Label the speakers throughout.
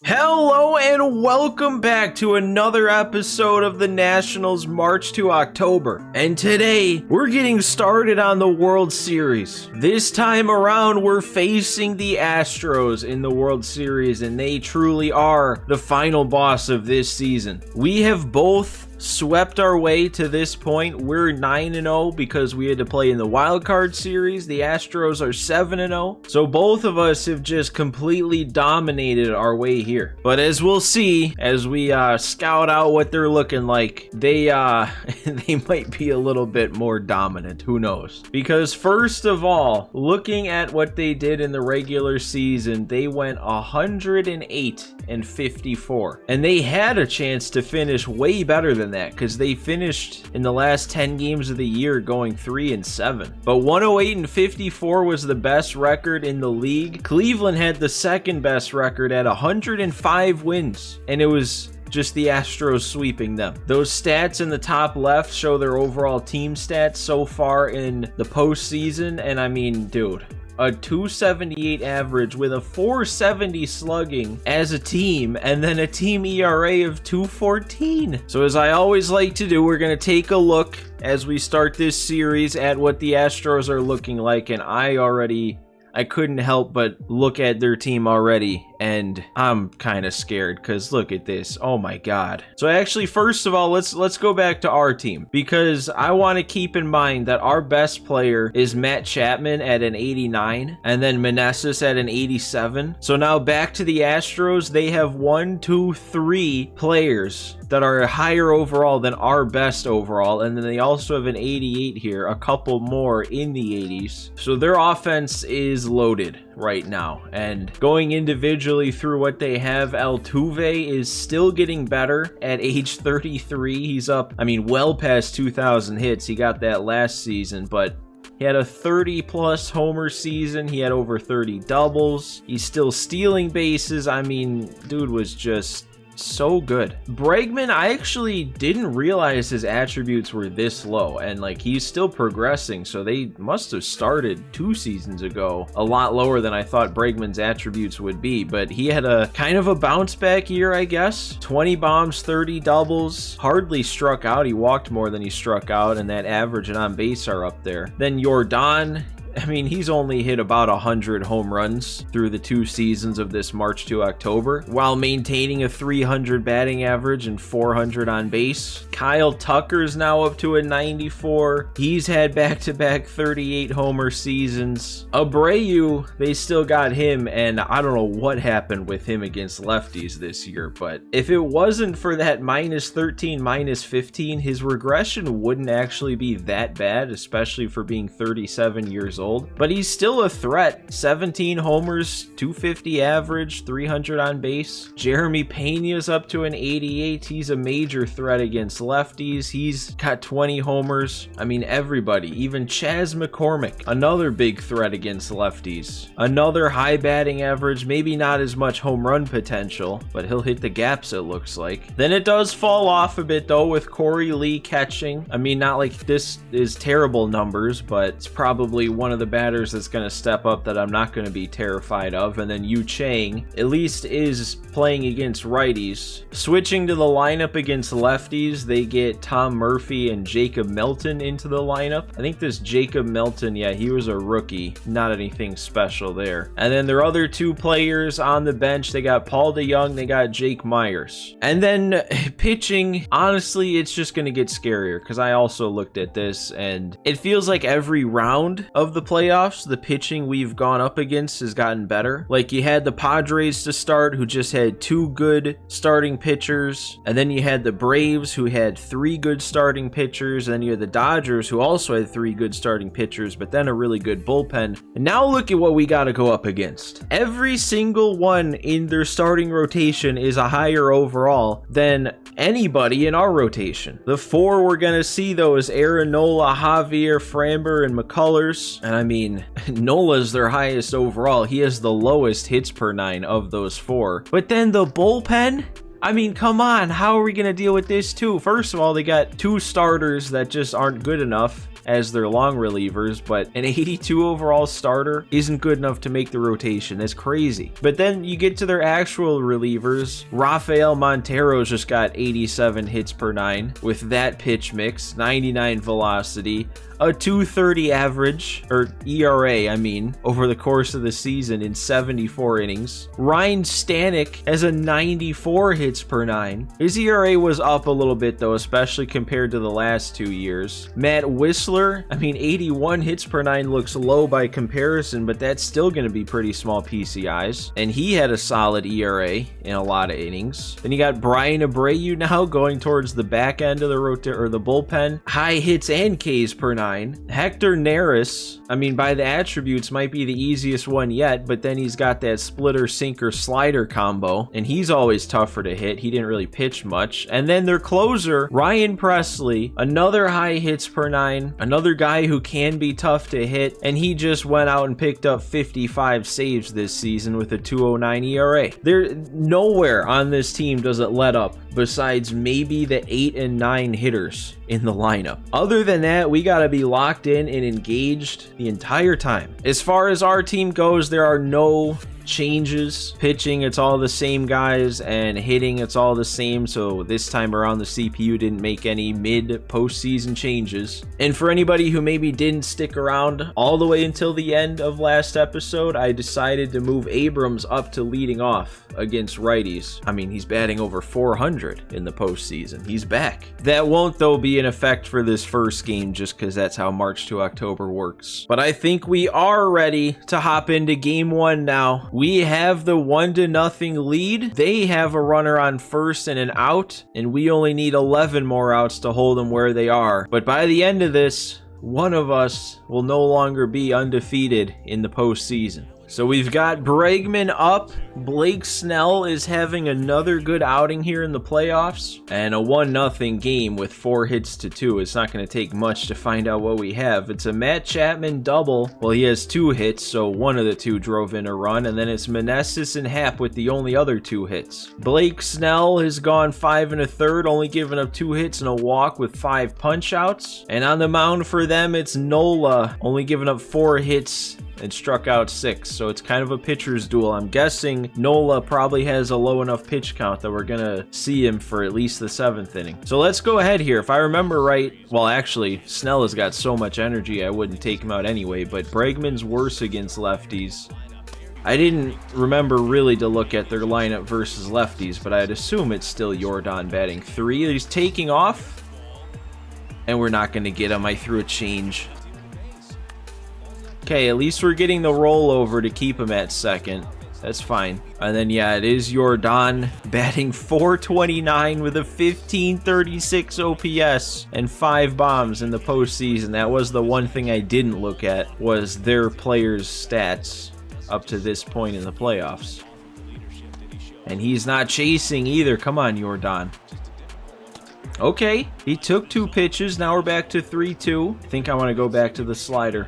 Speaker 1: Hello and welcome back to another episode of the Nationals March to October. And today, we're getting started on the World Series. This time around, we're facing the Astros in the World Series, and they truly are the final boss of this season. We have both swept our way to this point. We're 9-0 because we had to play in the wild card series. The Astros are 7-0. So both of us have just completely dominated our way here. But as we'll see, as we scout out what they're looking like, they they might be a little bit more dominant. Who knows? Because first of all, looking at what they did in the regular season, they went 108-54. And they had a chance to finish way better than that because they finished in the last 10 games of the year going 3-7. But 108-54 was the best record in the league. Cleveland had the second best record at 105 wins, and it was just the Astros sweeping them. Those stats in the top left show their overall team stats so far in the postseason, and I mean, dude, a 278 average with a 470 slugging as a team, and then a team ERA of 214. So as I always like to do, we're going to take a look as we start this series at what the Astros are looking like, and I couldn't help but look at their team already, and I'm kind of scared because look at this. Oh my god. So actually, first of all, let's go back to our team, because I want to keep in mind that our best player is Matt Chapman at an 89, and then Meneses at an 87. So now back to the Astros. They have 3 players that are higher overall than our best overall, and then they also have an 88 here, a couple more in the 80s. So their offense is loaded right now, and going individually through what they have, Altuve is still getting better at age 33. He's up, well past 2,000 hits. He got that last season, but he had a 30-plus homer season. He had over 30 doubles. He's still stealing bases. Dude was just so good. Bregman, I actually didn't realize his attributes were this low, and he's still progressing, so they must have started 2 seasons ago a lot lower than I thought Bregman's attributes would be. But he had a kind of a bounce back year, I guess. 20 bombs, 30 doubles, hardly struck out. He walked more than he struck out, and that average and on base are up there. Then Jordan, he's only hit about 100 home runs through the 2 seasons of this March to October, while maintaining a 300 batting average and 400 on base. Kyle Tucker's now up to a 94. He's had back-to-back 38 homer seasons. Abreu, they still got him, and I don't know what happened with him against lefties this year, but if it wasn't for that -13, -15, his regression wouldn't actually be that bad, especially for being 37 years old. But he's still a threat. 17 homers, 250 average, 300 on base. Jeremy Pena's up to an 88. He's a major threat against lefties. He's got 20 homers. Everybody, even Chas McCormick, another big threat against lefties. Another high batting average, maybe not as much home run potential, but he'll hit the gaps, it looks like. Then it does fall off a bit though with Corey Lee catching. Not like this is terrible numbers, but it's probably one of the batters that's going to step up that I'm not going to be terrified of. And then Yu Chang at least is playing against righties. Switching to the lineup against lefties, they get Tom Murphy and Jacob Milton into the lineup. I think this Jacob Milton, yeah, he was a rookie, not anything special there. And then their other 2 players on the bench, they got Paul DeYoung, they got Jake Myers. And then pitching, honestly, it's just going to get scarier, because I also looked at this, and it feels like every round of the playoffs, the pitching we've gone up against has gotten better. You had the Padres to start, who just had 2 good starting pitchers, and then you had the Braves, who had 3 good starting pitchers, and then you had the Dodgers, who also had 3 good starting pitchers, but then a really good bullpen. And now look at what we got to go up against. Every single one in their starting rotation is a higher overall than anybody in our rotation. The 4 we're going to see, though, is Aaron Nola, Javier Framber, and McCullers. And Nola's their highest overall. He has the lowest hits per 9 of those 4. But then the bullpen, come on, how are we going to deal with this too? First of all, they got 2 starters that just aren't good enough. as their long relievers, but an 82 overall starter isn't good enough to make the rotation. That's crazy. But then you get to their actual relievers. Rafael Montero's just got 87 hits per 9 with that pitch mix, 99 velocity, a 2.30 average, or ERA, I mean, over the course of the season in 74 innings. Ryan Stanek has a 94 hits per 9. His ERA was up a little bit, though, especially compared to the last 2 years. Matt Whistler, I mean, 81 hits per 9 looks low by comparison, but that's still going to be pretty small PCIs. And he had a solid ERA in a lot of innings. Then you got Brian Abreu now going towards the back end of the the bullpen. High hits and Ks per 9. Hector Neris, I mean, by the attributes, might be the easiest one yet, but then he's got that splitter, sinker, slider combo, and he's always tougher to hit. He didn't really pitch much. And then their closer, Ryan Presley, another high hits per 9, another guy who can be tough to hit, and he just went out and picked up 55 saves this season with a 2.09 ERA. There, nowhere on this team does it let up besides maybe the 8 and 9 hitters in the lineup. Other than that, we gotta be locked in and engaged the entire time. As far as our team goes, there are no changes. Pitching, it's all the same guys, and hitting, it's all the same. So this time around, the CPU didn't make any mid-postseason changes. And for anybody who maybe didn't stick around all the way until the end of last episode, I decided to move Abrams up to leading off against righties. I mean, he's batting over 400 in the postseason. He's back. That won't, though, be in effect for this first game, just because that's how March to October works. But I think we are ready to hop into game one now. We have the 1-0 lead. They have a runner on first and an out, and we only need 11 more outs to hold them where they are. But by the end of this, one of us will no longer be undefeated in the postseason. So we've got Bregman up. Blake Snell is having another good outing here in the playoffs. And a 1-0 game with 4 hits to 2. It's not going to take much to find out what we have. It's a Matt Chapman double. Well, he has 2 hits, so one of the 2 drove in a run. And then it's Meneses and Happ with the only other 2 hits. Blake Snell has gone 5 1/3, only giving up 2 hits and a walk with 5 punch outs. And on the mound for them, it's Nola, only giving up 4 hits and struck out 6, so it's kind of a pitcher's duel. I'm guessing Nola probably has a low enough pitch count that we're gonna see him for at least the 7th inning. So let's go ahead here. If I remember right, well, actually, Snell has got so much energy I wouldn't take him out anyway, but Bregman's worse against lefties. I didn't remember really to look at their lineup versus lefties, but I'd assume it's still Jordan batting 3. He's taking off, and we're not gonna get him. I threw a change. Okay, at least we're getting the rollover to keep him at second. That's fine. And then, yeah, it is Jordan batting 429 with a 1536 OPS and 5 bombs in the postseason. That was the one thing I didn't look at, was their players' stats up to this point in the playoffs. And he's not chasing either. Come on, Jordan. Okay, he took 2 pitches. Now we're back to 3-2. I think I want to go back to the slider.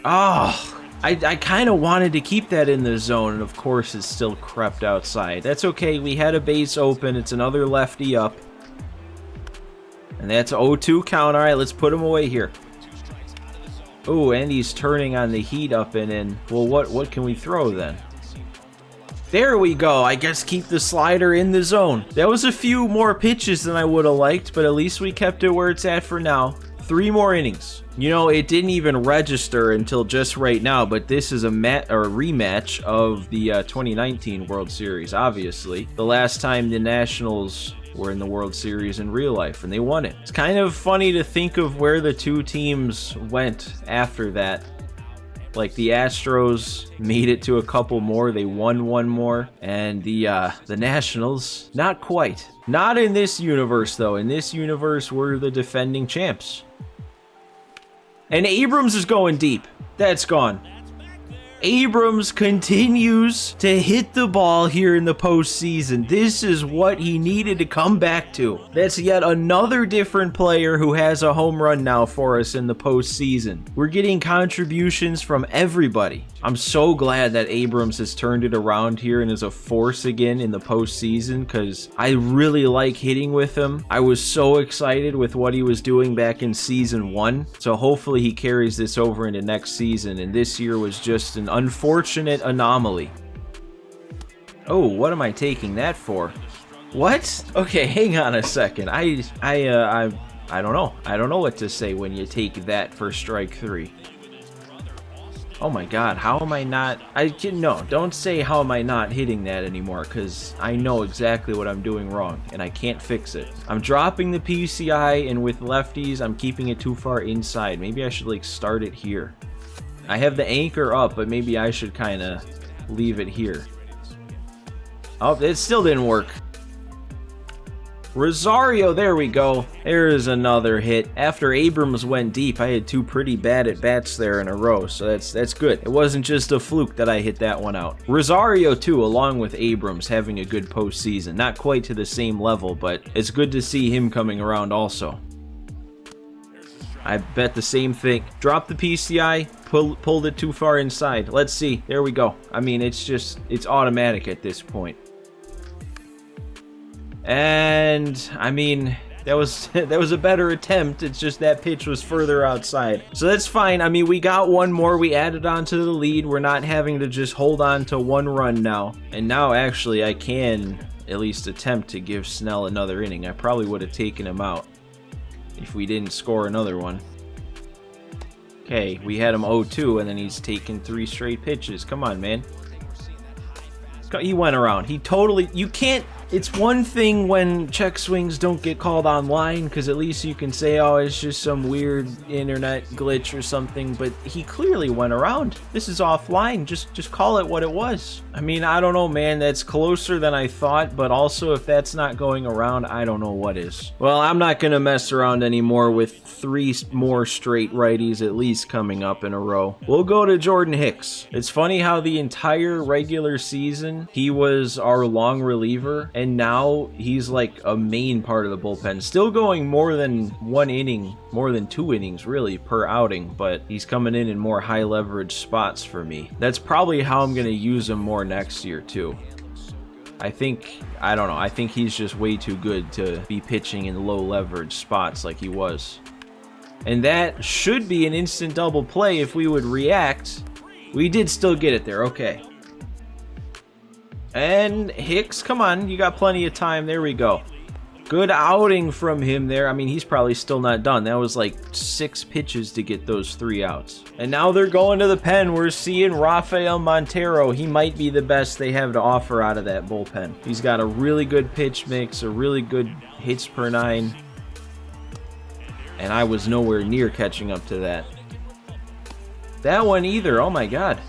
Speaker 1: Oh, I kind of wanted to keep that in the zone, and of course it's still crept outside. That's okay, we had a base open. It's another lefty up. And that's 0-2 count. All right, let's put him away here. Oh, and he's turning on the heat up and in. Well, what can we throw then? There we go. I guess keep the slider in the zone. That was a few more pitches than I would have liked, but at least we kept it where it's at for now. 3 more innings. You know, it didn't even register until just right now, but this is a rematch of the 2019 World Series, obviously. The last time the Nationals were in the World Series in real life, and they won it. It's kind of funny to think of where the 2 teams went after that. Like, the Astros made it to a couple more. They won 1 more. And the Nationals, not quite. Not in this universe, though. In this universe, we're the defending champs. And Abrams is going deep. That's gone. Abrams continues to hit the ball here in the postseason. This is what he needed to come back to. That's yet another different player who has a home run now for us in the postseason. We're getting contributions from everybody I'm so glad that Abrams has turned it around here and is a force again in the postseason, because I really like hitting with him. I was so excited with what he was doing back in season 1, so hopefully he carries this over into next season, and this year was just an unfortunate anomaly. Oh, what am I taking that for? What? Okay, hang on a second. I don't know. I don't know what to say when you take that for strike 3. Oh my god, how am I not... No, don't say how am I not hitting that anymore, because I know exactly what I'm doing wrong, and I can't fix it. I'm dropping the PCI, and with lefties, I'm keeping it too far inside. Maybe I should, like, start it here. I have the anchor up, but maybe I should kind of leave it here. Oh, it still didn't work. Rosario, there we go. There's another hit. After Abrams went deep, I had 2 pretty bad at-bats there in a row, so that's good. It wasn't just a fluke that I hit that one out. Rosario, too, along with Abrams, having a good postseason. Not quite to the same level, but it's good to see him coming around also. I bet the same thing. Dropped the PCI, pulled it too far inside. Let's see. There we go. I mean, it's automatic at this point. And I mean, that was a better attempt. It's just that pitch was further outside. So that's fine. I mean, we got one more. We added on to the lead. We're not having to just hold on to 1 run now. And now actually I can at least attempt to give Snell another inning. I probably would have taken him out if we didn't score another one. Okay, we had him 0-2 and then he's taken 3 straight pitches. Come on, man. He went around. He totally... You can't... It's one thing when check swings don't get called online, because at least you can say, oh, it's just some weird internet glitch or something, but he clearly went around. This is offline. Just call it what it was. I mean, I don't know, man. That's closer than I thought, but also if that's not going around, I don't know what is. Well, I'm not going to mess around anymore with 3 more straight righties at least coming up in a row. We'll go to Jordan Hicks. It's funny how the entire regular season, he was our long reliever, and now he's like a main part of the bullpen. Still going more than 1 inning, more than 2 innings really per outing, but he's coming in more high leverage spots for me. That's probably how I'm going to use him more next year too. I don't know, I think he's just way too good to be pitching in low leverage spots like he was. And that should be an instant double play if we would react. We did still get it there, okay. And Hicks, come on, you got plenty of time. There we go. Good outing from him there. I mean, he's probably still not done. That was like 6 pitches to get those 3 outs. And now they're going to the pen. We're seeing Rafael Montero. He might be the best they have to offer out of that bullpen. He's got a really good pitch mix, a really good hits per 9. And I was nowhere near catching up to that. That one either. Oh my god.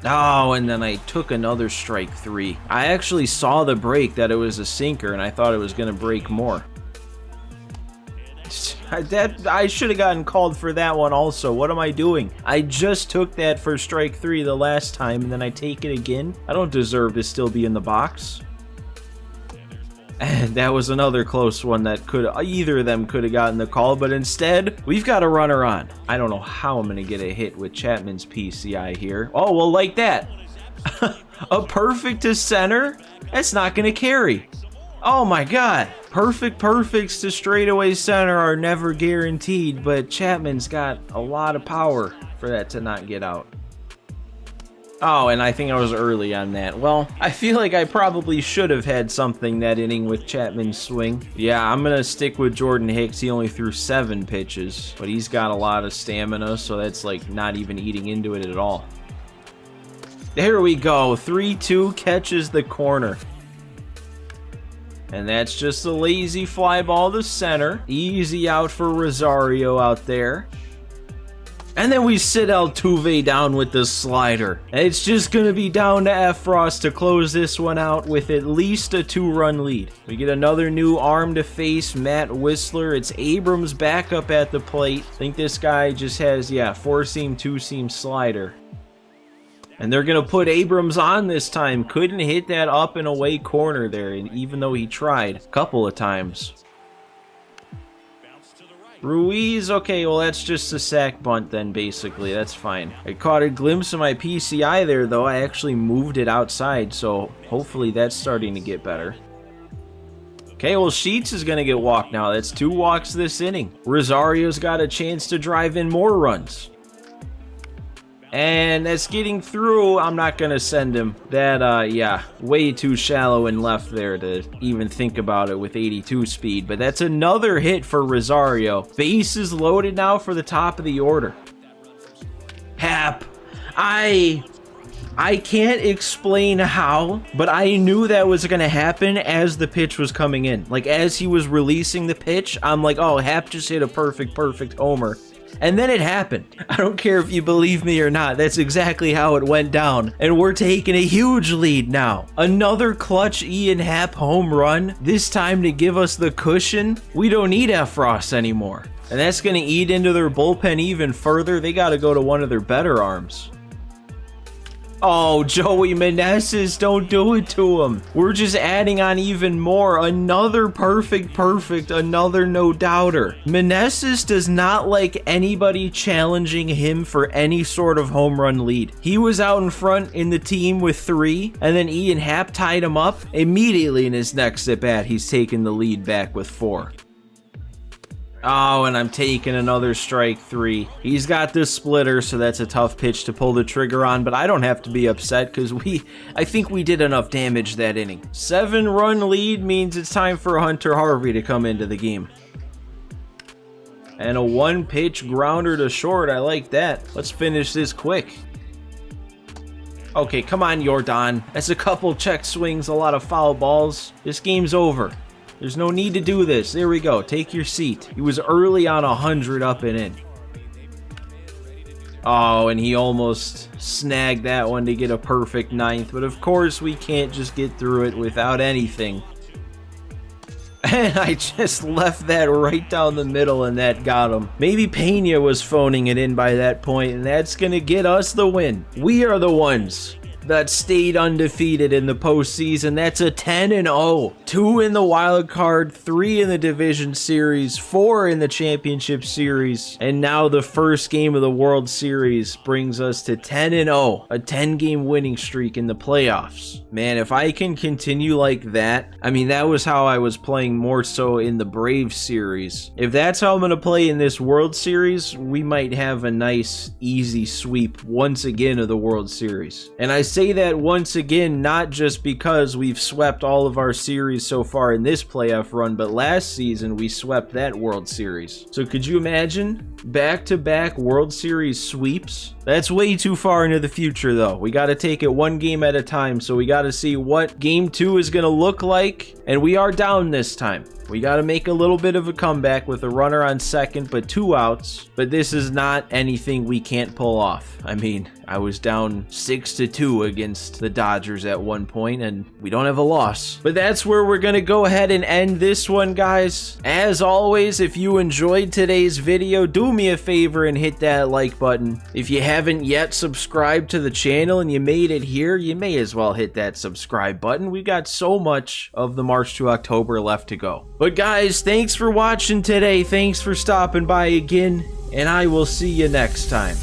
Speaker 1: Oh, and then I took another strike 3. I actually saw the break that it was a sinker, and I thought it was going to break more. I should have gotten called for that one also. What am I doing? I just took that for strike 3 the last time, and then I take it again? I don't deserve to still be in the box. And that was another close one that either of them could have gotten the call, but instead, we've got a runner on. I don't know how I'm going to get a hit with Chapman's PCI here. Oh, well, like that. A perfect to center? That's not going to carry. Oh my god. Perfects to straightaway center are never guaranteed, but Chapman's got a lot of power for that to not get out. Oh, and I think I was early on that. Well, I feel like I probably should have had something that inning with Chapman's swing. Yeah, I'm going to stick with Jordan Hicks. He only threw 7 pitches, but he's got a lot of stamina, so that's like not even eating into it at all. There we go. 3-2 catches the corner. And that's just a lazy fly ball to center. Easy out for Rosario out there. And then we sit Altuve down with the slider. It's just going to be down to Efros to close this one out with at least a 2-run lead. We get another new arm to face, Matt Whistler. It's Abrams back up at the plate. I think this guy just has, 4-seam, 2-seam slider. And they're going to put Abrams on this time. Couldn't hit that up and away corner there, and even though he tried a couple of times. Ruiz, okay, well, that's just a sack bunt then, basically. That's fine. I caught a glimpse of my PCI there, though. I actually moved it outside, so hopefully that's starting to get better. Okay, well, Sheets is going to get walked now. That's 2 walks this inning. Rosario's got a chance to drive in more runs. And that's getting through. I'm not going to send him. That, yeah, way too shallow and left there to even think about it with 82 speed. But that's another hit for Rosario. Base is loaded now for the top of the order. Hap, I can't explain how, but I knew that was going to happen as the pitch was coming in. Like, as he was releasing the pitch, I'm like, oh, Hap just hit a perfect homer. And then it happened. I don't care if you believe me or not. That's exactly how it went down. And we're taking a huge lead now. Another clutch Ian Happ home run. This time to give us the cushion. We don't need Efros anymore. And that's going to eat into their bullpen even further. They got to go to one of their better arms. Oh, Joey Meneses, don't do it to him. We're just adding on even more. Another perfect, another no-doubter. Meneses does not like anybody challenging him for any sort of home run lead. He was out in front in the team with 3, and then Ian Happ tied him up. Immediately in his next at-bat, he's taking the lead back with 4. Oh, and I'm taking another strike 3. He's got this splitter, so that's a tough pitch to pull the trigger on, but I don't have to be upset because I think we did enough damage that inning. 7-run lead means it's time for Hunter Harvey to come into the game. And a 1-pitch grounder to short. I like that. Let's finish this quick. Okay, come on, Jordan. That's a couple check swings, a lot of foul balls. This game's over. There's no need to do this. There we go. Take your seat. He was early on 100 up and in. Oh, and he almost snagged that one to get a perfect 9th. But of course, we can't just get through it without anything. And I just left that right down the middle, and that got him. Maybe Pena was phoning it in by that point, and that's going to get us the win. We are the ones that stayed undefeated in the postseason. That's a 10-0. 2 in the wild card, 3 in the division series, 4 in the championship series, and now the first game of the World Series brings us to 10-0, a 10-game winning streak in the playoffs. Man, if I can continue like that, I mean, that was how I was playing more so in the Braves series. If that's how I'm going to play in this World Series, we might have a nice, easy sweep once again of the World Series. And I say that once again, not just because we've swept all of our series so far in this playoff run, but last season we swept that World Series. So could you imagine back-to-back World Series sweeps? That's way too far into the future, though. We got to take it one game at a time, so we got to see what Game 2 is going to look like, and we are down this time. We got to make a little bit of a comeback with a runner on second, but 2 outs. But this is not anything we can't pull off. I mean, I was down 6-2 against the Dodgers at one point, and we don't have a loss. But that's where we're going to go ahead and end this one, guys. As always, if you enjoyed today's video, do me a favor and hit that like button. If you haven't yet subscribed to the channel and you made it here, you may as well hit that subscribe button. We've got so much of the March to October left to go. But guys, thanks for watching today. Thanks for stopping by again, and I will see you next time.